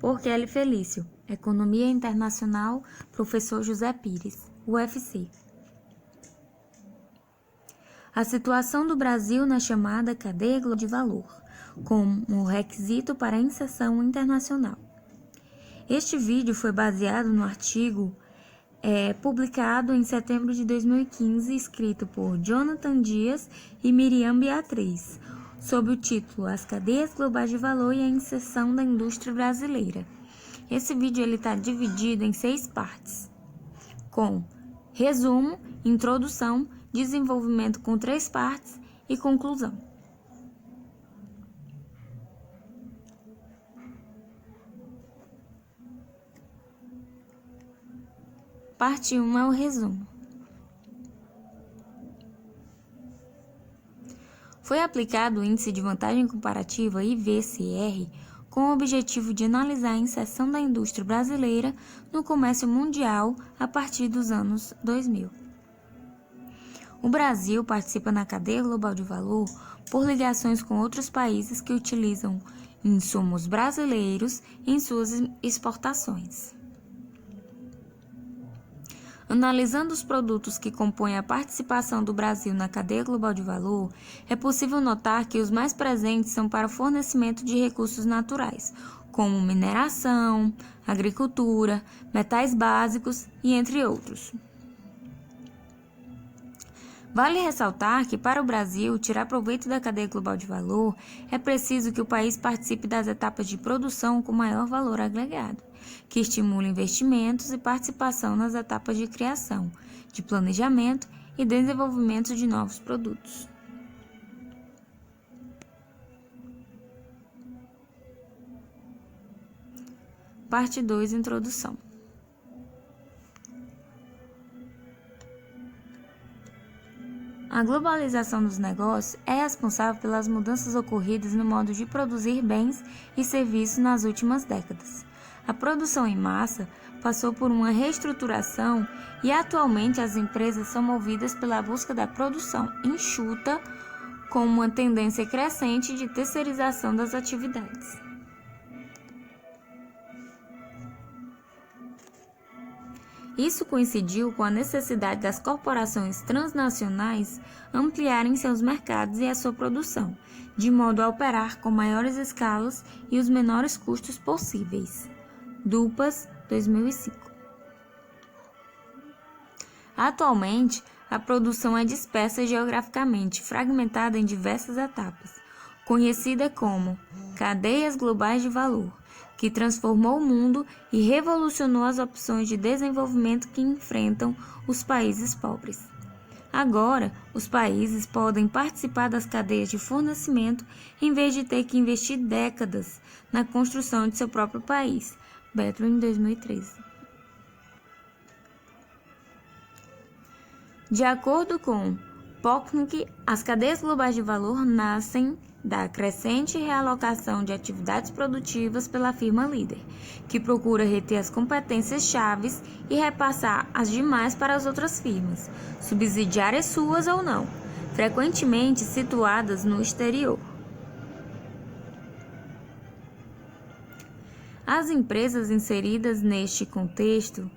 por Kelly Felício, Economia Internacional, professor José Pires, UFC. A situação do Brasil na chamada cadeia global de valor, como requisito para a inserção internacional. Este vídeo foi baseado no artigo publicado em setembro de 2015, escrito por Jonathan Dias e Miriam Beatriz, sob o título As Cadeias Globais de Valor e a Inserção da Indústria Brasileira. Esse vídeo está dividido em 6 partes, com resumo, introdução, desenvolvimento com 3 partes e conclusão. Parte 1 é o resumo. Foi aplicado o Índice de Vantagem Comparativa IVCR com o objetivo de analisar a inserção da indústria brasileira no comércio mundial a partir dos anos 2000. O Brasil participa na cadeia global de valor por ligações com outros países que utilizam insumos brasileiros em suas exportações. Analisando os produtos que compõem a participação do Brasil na cadeia global de valor, é possível notar que os mais presentes são para o fornecimento de recursos naturais, como mineração, agricultura, metais básicos e entre outros. Vale ressaltar que, para o Brasil tirar proveito da cadeia global de valor, é preciso que o país participe das etapas de produção com maior valor agregado, que estimule investimentos e participação nas etapas de criação, de planejamento e desenvolvimento de novos produtos. Parte 2, Introdução. A globalização dos negócios é responsável pelas mudanças ocorridas no modo de produzir bens e serviços nas últimas décadas. A produção em massa passou por uma reestruturação e atualmente as empresas são movidas pela busca da produção enxuta, com uma tendência crescente de terceirização das atividades. Isso coincidiu com a necessidade das corporações transnacionais ampliarem seus mercados e a sua produção, de modo a operar com maiores escalas e os menores custos possíveis. Dupas, 2005. Atualmente, a produção é dispersa geograficamente, fragmentada em diversas etapas, conhecida como cadeias globais de valor, que transformou o mundo e revolucionou as opções de desenvolvimento que enfrentam os países pobres. Agora, os países podem participar das cadeias de fornecimento em vez de ter que investir décadas na construção de seu próprio país. Bethlen, 2013. De acordo com Pocknick, as cadeias globais de valor nascem da crescente realocação de atividades produtivas pela firma líder, que procura reter as competências chaves e repassar as demais para as outras firmas, subsidiárias suas ou não, frequentemente situadas no exterior. As empresas inseridas neste contexto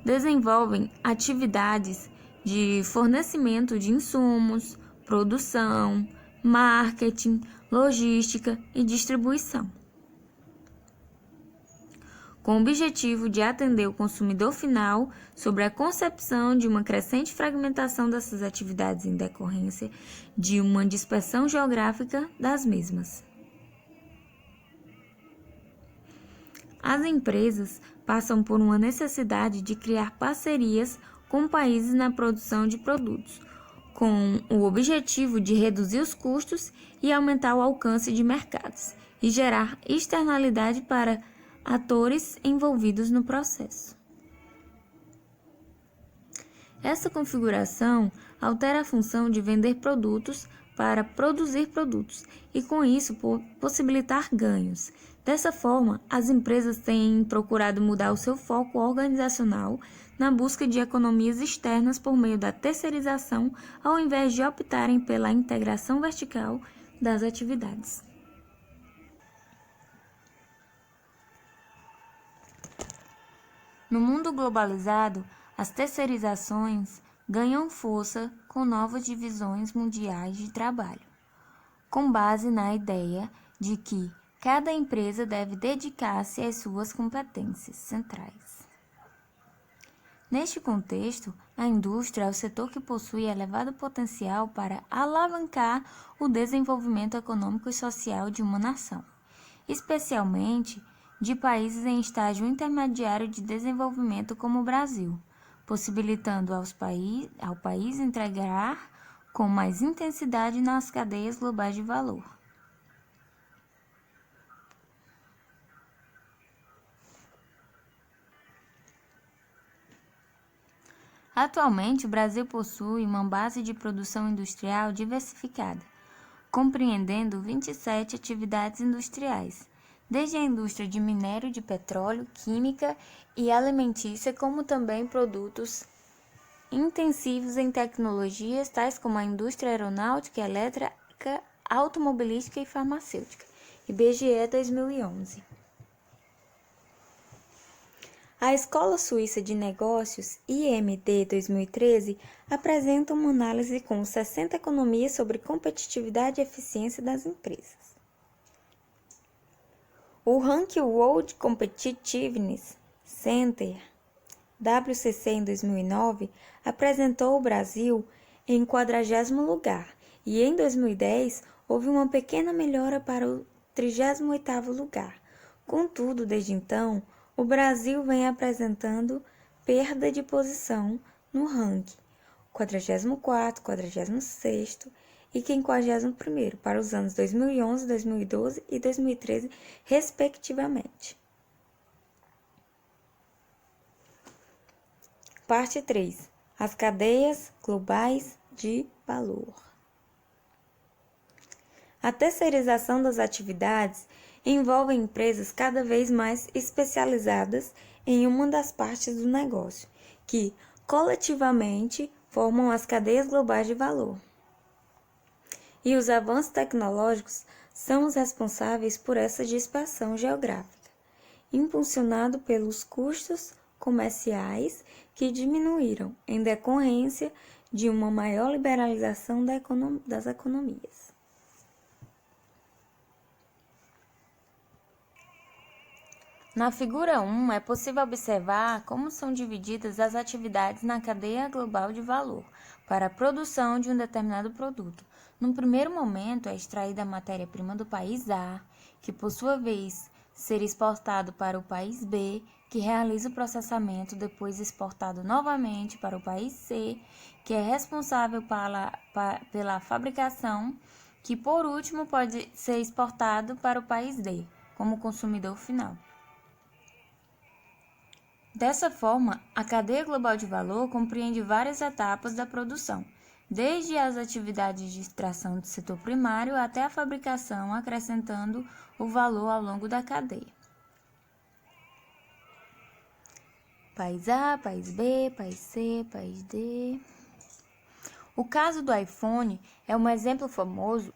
desenvolvem atividades de fornecimento de insumos, produção, marketing, logística e distribuição, com o objetivo de atender o consumidor final sobre a concepção de uma crescente fragmentação dessas atividades em decorrência de uma dispersão geográfica das mesmas. As empresas passam por uma necessidade de criar parcerias com países na produção de produtos, com o objetivo de reduzir os custos e aumentar o alcance de mercados, e gerar externalidade para atores envolvidos no processo. Essa configuração altera a função de vender produtos para produzir produtos e, com isso, possibilitar ganhos. Dessa forma, as empresas têm procurado mudar o seu foco organizacional na busca de economias externas por meio da terceirização, ao invés de optarem pela integração vertical das atividades. No mundo globalizado, as terceirizações ganham força com novas divisões mundiais de trabalho, com base na ideia de que cada empresa deve dedicar-se às suas competências centrais. Neste contexto, a indústria é o setor que possui elevado potencial para alavancar o desenvolvimento econômico e social de uma nação, especialmente de países em estágio intermediário de desenvolvimento como o Brasil, possibilitando ao país integrar com mais intensidade nas cadeias globais de valor. Atualmente, o Brasil possui uma base de produção industrial diversificada, compreendendo 27 atividades industriais, desde a indústria de minério de petróleo, química e alimentícia, como também produtos intensivos em tecnologias tais como a indústria aeronáutica, elétrica, automobilística e farmacêutica. IBGE 2011. A Escola Suíça de Negócios, IMD 2013, apresenta uma análise com 60 economias sobre competitividade e eficiência das empresas. O Ranking World Competitiveness Center, WCC, em 2009, apresentou o Brasil em 40º lugar e, em 2010, houve uma pequena melhora para o 38º lugar. Contudo, desde então, o Brasil vem apresentando perda de posição no ranking, 44º, 46º e 51º para os anos 2011, 2012 e 2013, respectivamente. Parte 3. As cadeias globais de valor. A terceirização das atividades envolve empresas cada vez mais especializadas em uma das partes do negócio, que, coletivamente, formam as cadeias globais de valor. E os avanços tecnológicos são os responsáveis por essa dispersão geográfica, impulsionado pelos custos comerciais que diminuíram em decorrência de uma maior liberalização das economias. Na figura 1, é possível observar como são divididas as atividades na cadeia global de valor para a produção de um determinado produto. No primeiro momento, é extraída a matéria-prima do país A, que por sua vez ser exportado para o país B, que realiza o processamento, depois exportado novamente para o país C, que é responsável pela fabricação, que por último pode ser exportado para o país D, como consumidor final. Dessa forma, a cadeia global de valor compreende várias etapas da produção, desde as atividades de extração do setor primário até a fabricação, acrescentando o valor ao longo da cadeia. País A, país B, país C, país D. O caso do iPhone é um exemplo famoso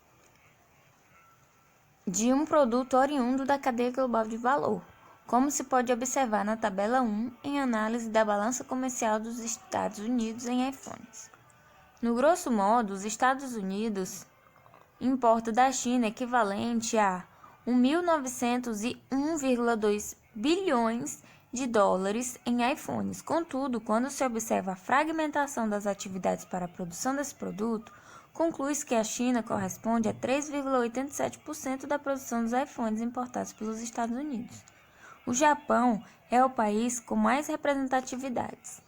de um produto oriundo da cadeia global de valor, como se pode observar na tabela 1 em análise da balança comercial dos Estados Unidos em iPhones. No grosso modo, os Estados Unidos importam da China equivalente a 1.901,2 bilhões de dólares em iPhones. Contudo, quando se observa a fragmentação das atividades para a produção desse produto, conclui-se que a China corresponde a 3,87% da produção dos iPhones importados pelos Estados Unidos. O Japão é o país com mais representatividades,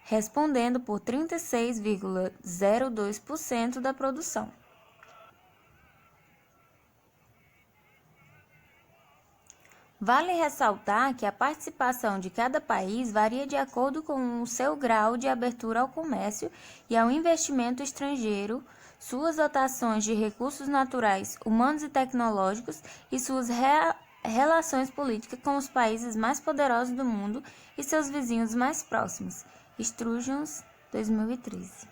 respondendo por 36,02% da produção. Vale ressaltar que a participação de cada país varia de acordo com o seu grau de abertura ao comércio e ao investimento estrangeiro, suas dotações de recursos naturais, humanos e tecnológicos e suas relações políticas com os países mais poderosos do mundo e seus vizinhos mais próximos. Sturgeon, 2013.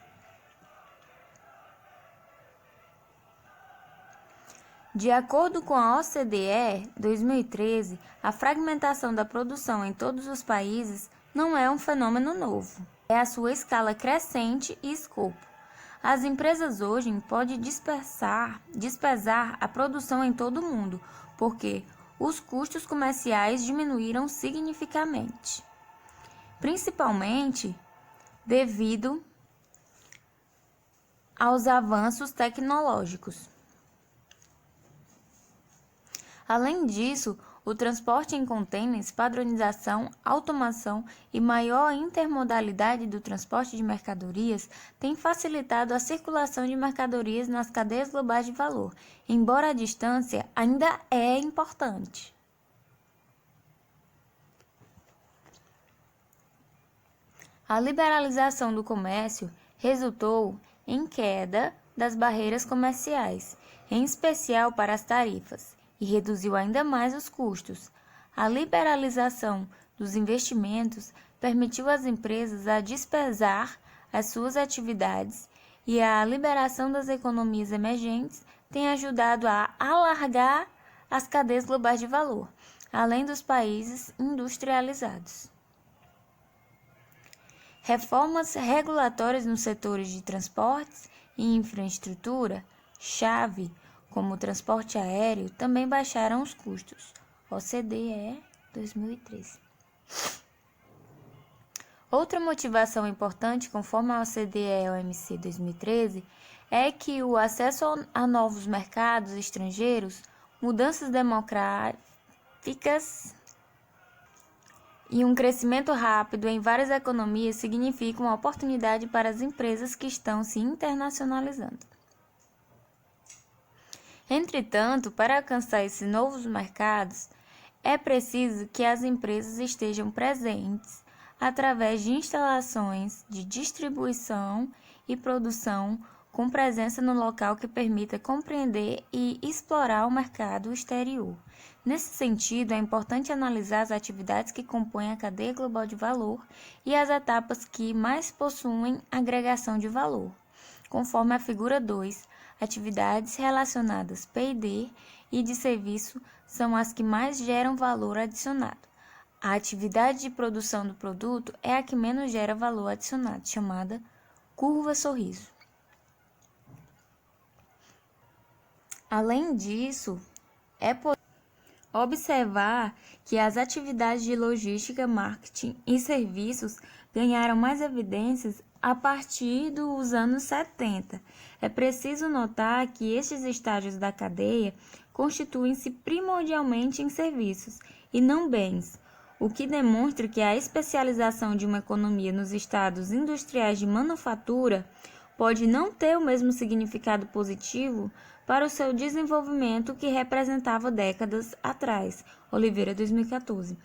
De acordo com a OCDE, 2013, a fragmentação da produção em todos os países não é um fenômeno novo. É a sua escala crescente e escopo. As empresas hoje podem despesar a produção em todo o mundo, porque os custos comerciais diminuíram significativamente, principalmente devido aos avanços tecnológicos. Além disso, o transporte em contêineres, padronização, automação e maior intermodalidade do transporte de mercadorias têm facilitado a circulação de mercadorias nas cadeias globais de valor, embora a distância ainda é importante. A liberalização do comércio resultou em queda das barreiras comerciais, em especial para as tarifas, e reduziu ainda mais os custos. A liberalização dos investimentos permitiu às empresas a despesar as suas atividades e a liberação das economias emergentes tem ajudado a alargar as cadeias globais de valor, além dos países industrializados. Reformas regulatórias nos setores de transportes e infraestrutura, chave, como o transporte aéreo, também baixaram os custos. OCDE 2013. Outra motivação importante, conforme a OCDE-OMC 2013, é que o acesso a novos mercados estrangeiros, mudanças demográficas e um crescimento rápido em várias economias significam uma oportunidade para as empresas que estão se internacionalizando. Entretanto, para alcançar esses novos mercados, é preciso que as empresas estejam presentes através de instalações de distribuição e produção com presença no local que permita compreender e explorar o mercado exterior. Nesse sentido, é importante analisar as atividades que compõem a cadeia global de valor e as etapas que mais possuem agregação de valor. Conforme a figura 2, atividades relacionadas P&D e de serviço são as que mais geram valor adicionado. A atividade de produção do produto é a que menos gera valor adicionado, chamada curva sorriso. Além disso, é possível observar que as atividades de logística, marketing e serviços ganharam mais evidências a partir dos anos 70. É preciso notar que estes estágios da cadeia constituem-se primordialmente em serviços e não bens, o que demonstra que a especialização de uma economia nos estados industriais de manufatura pode não ter o mesmo significado positivo para o seu desenvolvimento que representava décadas atrás. Oliveira, 2014.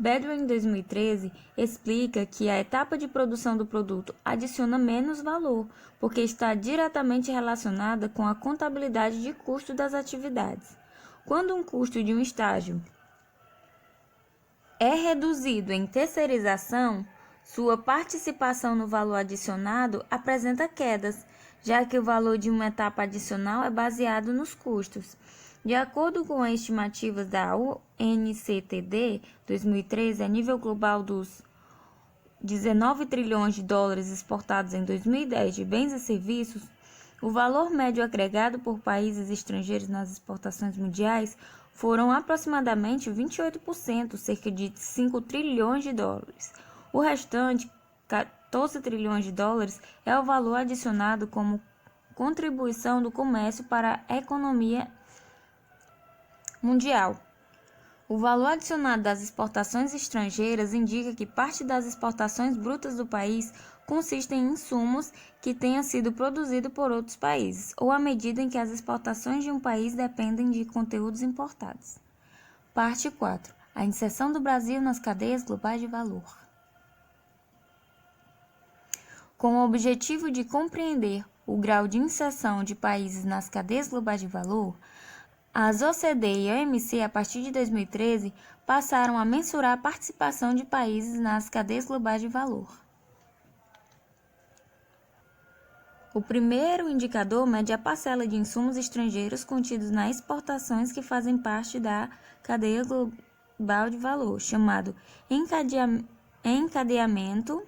Bedouin, 2013, explica que a etapa de produção do produto adiciona menos valor, porque está diretamente relacionada com a contabilidade de custo das atividades. Quando um custo de um estágio é reduzido em terceirização, sua participação no valor adicionado apresenta quedas, já que o valor de uma etapa adicional é baseado nos custos. De acordo com as estimativas da UNCTD 2013, a nível global dos 19 trilhões de dólares exportados em 2010 de bens e serviços, o valor médio agregado por países estrangeiros nas exportações mundiais foram aproximadamente 28%, cerca de 5 trilhões de dólares. O restante, 14 trilhões de dólares, é o valor adicionado como contribuição do comércio para a economia mundial. O valor adicionado das exportações estrangeiras indica que parte das exportações brutas do país consistem em insumos que tenham sido produzidos por outros países, ou à medida em que as exportações de um país dependem de conteúdos importados. Parte 4. A inserção do Brasil nas cadeias globais de valor. Com o objetivo de compreender o grau de inserção de países nas cadeias globais de valor, as OCDE e a OMC, a partir de 2013, passaram a mensurar a participação de países nas cadeias globais de valor. O primeiro indicador mede a parcela de insumos estrangeiros contidos nas exportações que fazem parte da cadeia global de valor, chamado encadeamento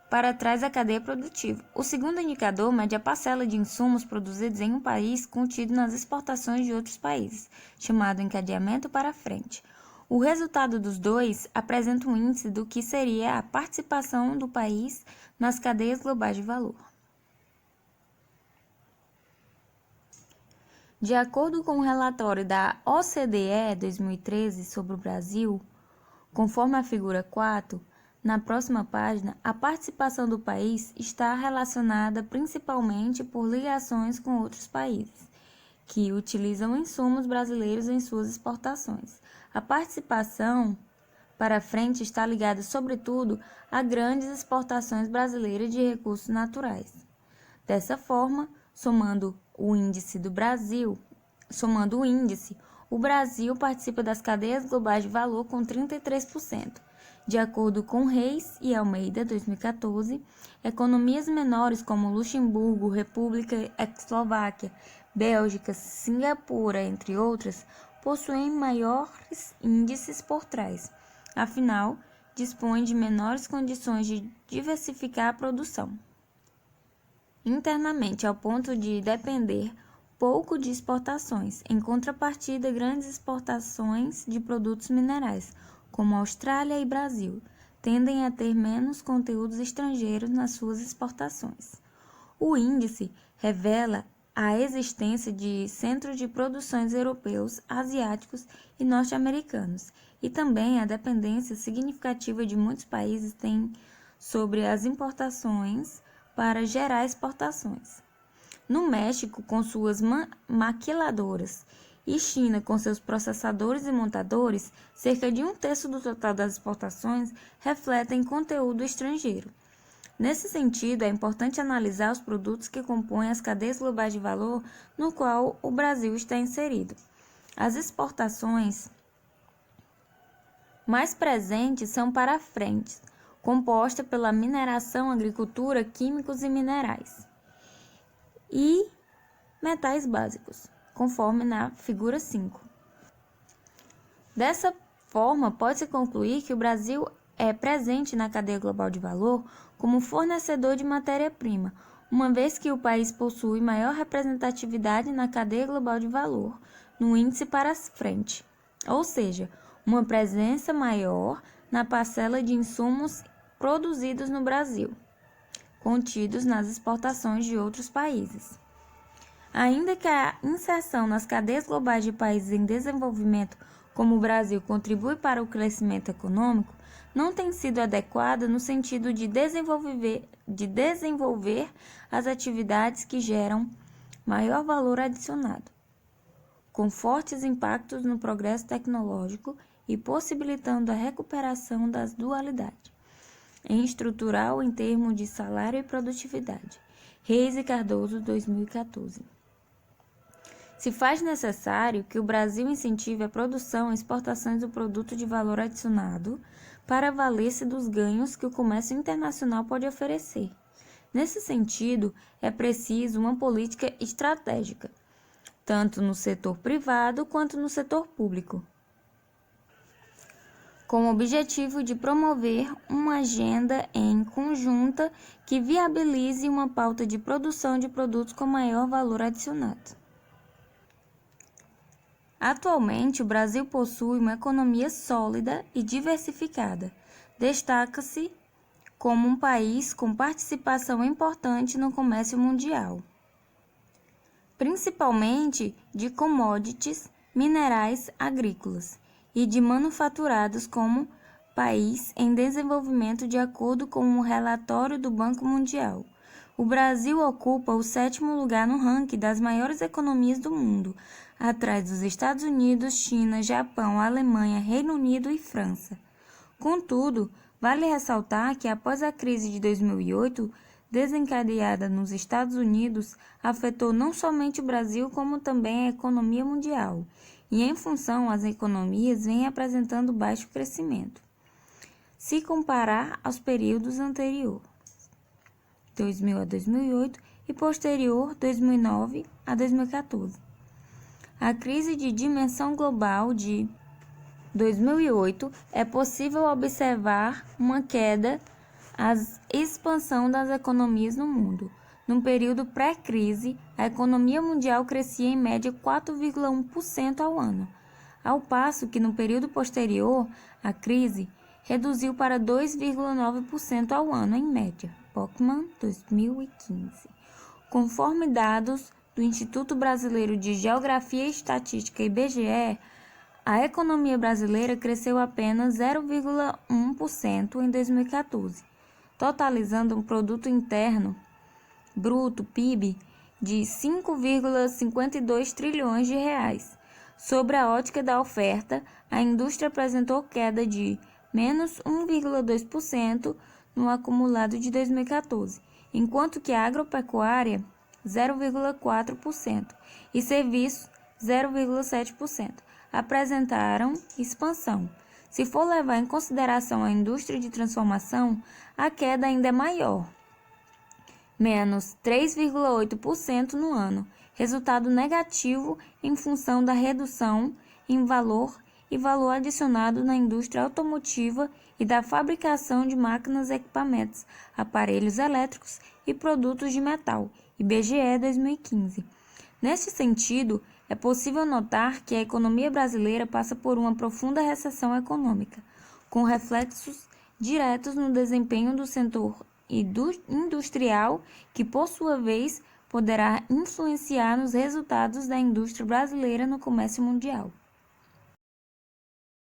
para trás da cadeia produtiva. O segundo indicador mede a parcela de insumos produzidos em um país contido nas exportações de outros países, chamado encadeamento para frente. O resultado dos dois apresenta um índice do que seria a participação do país nas cadeias globais de valor. De acordo com o relatório da OCDE 2013 sobre o Brasil, conforme a figura 4, na próxima página, a participação do país está relacionada principalmente por ligações com outros países, que utilizam insumos brasileiros em suas exportações. A participação para frente está ligada, sobretudo, a grandes exportações brasileiras de recursos naturais. Dessa forma, somando o índice, o Brasil participa das cadeias globais de valor com 33%. De acordo com Reis e Almeida, 2014, economias menores como Luxemburgo, República Eslováquia, Bélgica, Singapura, entre outras, possuem maiores índices por trás. Afinal, dispõem de menores condições de diversificar a produção internamente, ao ponto de depender pouco de exportações. Em contrapartida, grandes exportações de produtos minerais, como Austrália e Brasil, tendem a ter menos conteúdos estrangeiros nas suas exportações. O índice revela a existência de centros de produções europeus, asiáticos e norte-americanos, e também a dependência significativa de muitos países têm sobre as importações para gerar exportações. No México, com suas maquiladoras, e China, com seus processadores e montadores, cerca de 1/3 do total das exportações refletem conteúdo estrangeiro. Nesse sentido, é importante analisar os produtos que compõem as cadeias globais de valor no qual o Brasil está inserido. As exportações mais presentes são para frente, composta pela mineração, agricultura, químicos e minerais, e metais básicos, conforme na figura 5. Dessa forma, pode-se concluir que o Brasil é presente na cadeia global de valor como fornecedor de matéria-prima, uma vez que o país possui maior representatividade na cadeia global de valor, no índice para frente, ou seja, uma presença maior na parcela de insumos produzidos no Brasil, contidos nas exportações de outros países. Ainda que a inserção nas cadeias globais de países em desenvolvimento, como o Brasil, contribui para o crescimento econômico, não tem sido adequada no sentido de desenvolver as atividades que geram maior valor adicionado, com fortes impactos no progresso tecnológico e possibilitando a recuperação das dualidades em estrutural em termos de salário e produtividade. Reis e Cardoso, 2014. Se faz necessário que o Brasil incentive a produção e exportações do produto de valor adicionado para valer-se dos ganhos que o comércio internacional pode oferecer. Nesse sentido, é preciso uma política estratégica, tanto no setor privado quanto no setor público, com o objetivo de promover uma agenda em conjunta que viabilize uma pauta de produção de produtos com maior valor adicionado. Atualmente, o Brasil possui uma economia sólida e diversificada. Destaca-se como um país com participação importante no comércio mundial, principalmente de commodities, minerais, agrícolas e de manufaturados como país em desenvolvimento de acordo com um relatório do Banco Mundial. O Brasil ocupa o 7º lugar no ranking das maiores economias do mundo, atrás dos Estados Unidos, China, Japão, Alemanha, Reino Unido e França. Contudo, vale ressaltar que após a crise de 2008, desencadeada nos Estados Unidos, afetou não somente o Brasil, como também a economia mundial, e em função, as economias vêm apresentando baixo crescimento, se comparar aos períodos anteriores. 2000 a 2008, e posterior 2009 a 2014. A crise de dimensão global de 2008 é possível observar uma queda à expansão das economias no mundo. No período pré-crise, a economia mundial crescia em média 4,1% ao ano, ao passo que no período posterior à crise reduziu para 2,9% ao ano em média. Bachmann, 2015. Conforme dados do Instituto Brasileiro de Geografia e Estatística, IBGE, a economia brasileira cresceu apenas 0,1% em 2014, totalizando um produto interno bruto, PIB, de 5,52 trilhões de reais. Sobre a ótica da oferta, a indústria apresentou queda de menos 1,2% no acumulado de 2014, enquanto que a agropecuária 0,4% e serviços 0,7% apresentaram expansão. Se for levar em consideração a indústria de transformação, a queda ainda é maior, menos 3,8% no ano, resultado negativo em função da redução em valor e valor adicionado na indústria automotiva e da fabricação de máquinas e equipamentos, aparelhos elétricos e produtos de metal, IBGE 2015. Neste sentido, é possível notar que a economia brasileira passa por uma profunda recessão econômica, com reflexos diretos no desempenho do setor industrial, que, por sua vez, poderá influenciar nos resultados da indústria brasileira no comércio mundial.